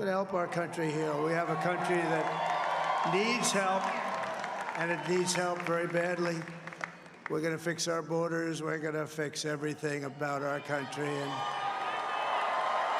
going to help our country heal. We have a country that needs help, and it needs help very badly. We're going to fix our borders. We're going to fix everything about our country. And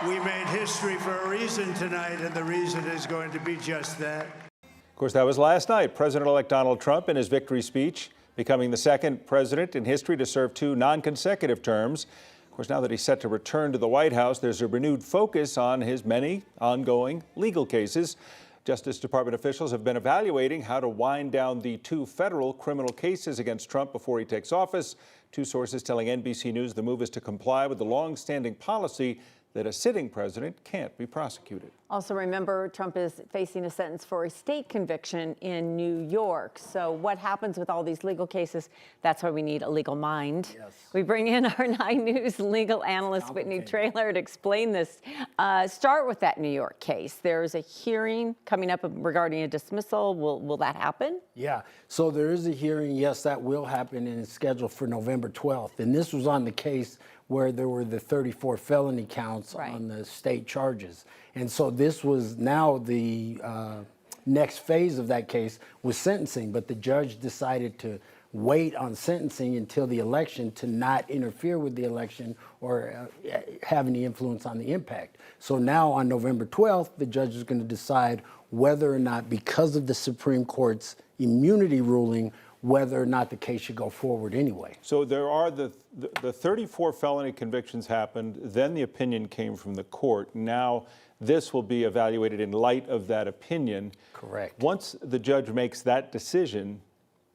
we made history for a reason tonight, and the reason is going to be just that. Of course, that was last night. President-elect Donald Trump in his victory speech, becoming the second president in history to serve 2 non-consecutive terms. Of course, now that he's set to return to the White House, there's a renewed focus on his many ongoing legal cases. Justice Department officials have been evaluating how to wind down the 2 federal criminal cases against Trump before he takes office. 2 sources telling NBC News the move is to comply with the long-standing policy that a sitting president can't be prosecuted. Also, remember, Trump is facing a sentence for a state conviction in New York. So what happens with all these legal cases? That's why we need a legal mind. Yes. We bring in our 9 News legal analyst, Whitney Traylor, to explain this. Start with that New York case. There's a hearing coming up regarding a dismissal. Will that happen? Yeah, so there is a hearing. Yes, that will happen, and it's scheduled for November 12th. And this was on the case where there were the 34 felony counts on the state charges. And so this was now the next phase of that case was sentencing, but the judge decided to wait on sentencing until the election to not interfere with the election or have any influence on the impact. So now on November 12th, the judge is going to decide whether or not, because of the Supreme Court's immunity ruling, whether or not the case should go forward anyway. So there are the 34 felony convictions happened, then the opinion came from the court. Now this will be evaluated in light of that opinion. Correct. Once the judge makes that decision,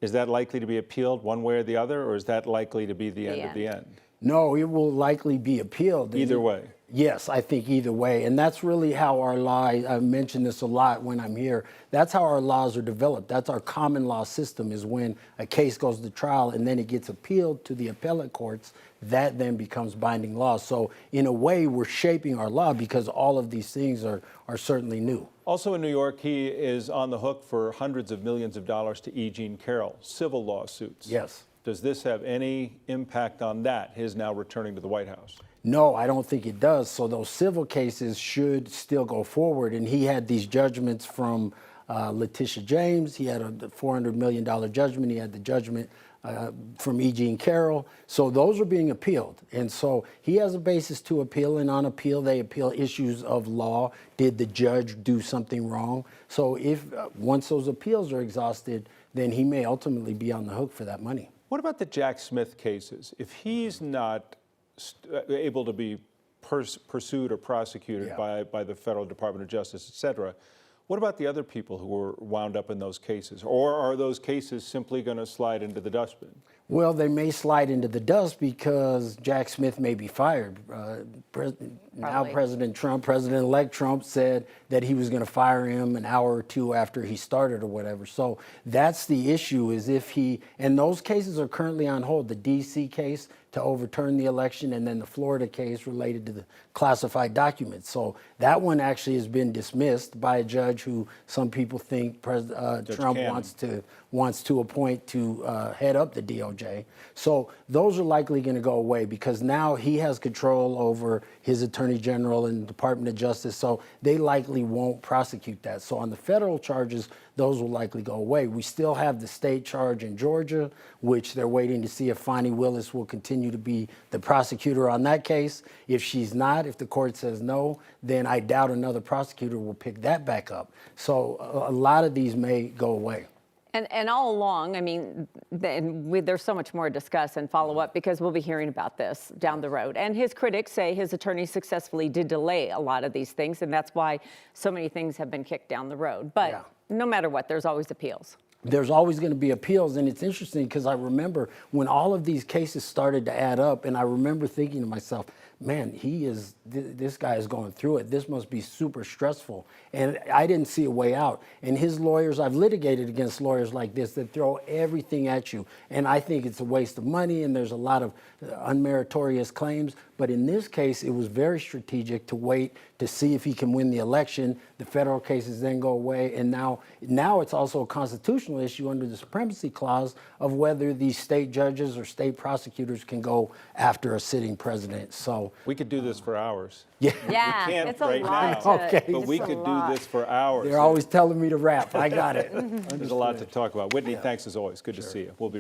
is that likely to be appealed one way or the other, or is that likely to be the end of the end? No, it will likely be appealed. Either way. Yes, I think either way. And that's really how our law, I mention this a lot when I'm here, that's how our laws are developed. That's our common law system, is when a case goes to trial and then it gets appealed to the appellate courts, that then becomes binding law. So in a way, we're shaping our law because all of these things are certainly new. Also in New York, he is on the hook for hundreds of millions of dollars to E. Jean Carroll, civil lawsuits. Yes. Does this have any impact on that, his now returning to the White House? No, I don't think it does. So those civil cases should still go forward. And he had these judgments from Letitia James. He had a $400 million judgment. He had the judgment from E. Jean Carroll. So those are being appealed. And so he has a basis to appeal. And on appeal, they appeal issues of law. Did the judge do something wrong? So if once those appeals are exhausted, then he may ultimately be on the hook for that money. What about the Jack Smith cases? If he's not able to be pursued or prosecuted by the Federal Department of Justice, et cetera, what about the other people who were wound up in those cases? Or are those cases simply going to slide into the dustbin? Well, they may slide into the dust because Jack Smith may be fired. Now President Trump, President-elect Trump, said that he was going to fire him an hour or 2 after he started or whatever. So that's the issue, is if he, and those cases are currently on hold. The D.C. case to overturn the election, and then the Florida case related to the classified documents. So that one actually has been dismissed by a judge who some people think Trump wants to appoint to head up the DOJ. So those are likely going to go away because now he has control over his Attorney General and Department of Justice, so they likely won't prosecute that. So on the federal charges, those will likely go away. We still have the state charge in Georgia, which they're waiting to see if Fani Willis will continue to be the prosecutor on that case. If she's not, if the court says no, then I doubt another prosecutor will pick that back up. So a lot of these may go away. And all along, I mean, there's so much more to discuss and follow up because we'll be hearing about this down the road. And his critics say his attorney successfully did delay a lot of these things, and that's why so many things have been kicked down the road. But no matter what, there's always appeals. There's always going to be appeals, and it's interesting because I remember when all of these cases started to add up, and I remember thinking to myself, man, this guy is going through it. This must be super stressful. And I didn't see a way out. And his lawyers, I've litigated against lawyers like this that throw everything at you. And I think it's a waste of money, and there's a lot of unmeritorious claims. But in this case, it was very strategic to wait to see if he can win the election. The federal cases then go away. And now it's also a constitutional issue under the Supremacy Clause of whether these state judges or state prosecutors can go after a sitting president. So So We could do this for hours. yeah, Yeah, can't it's a right lot. now, Okay. But we it's a could do lot. this for hours. they're always telling me to rap. I got it. There's a lot to talk about. Whitney, thanks as always. Good to see you. We'll be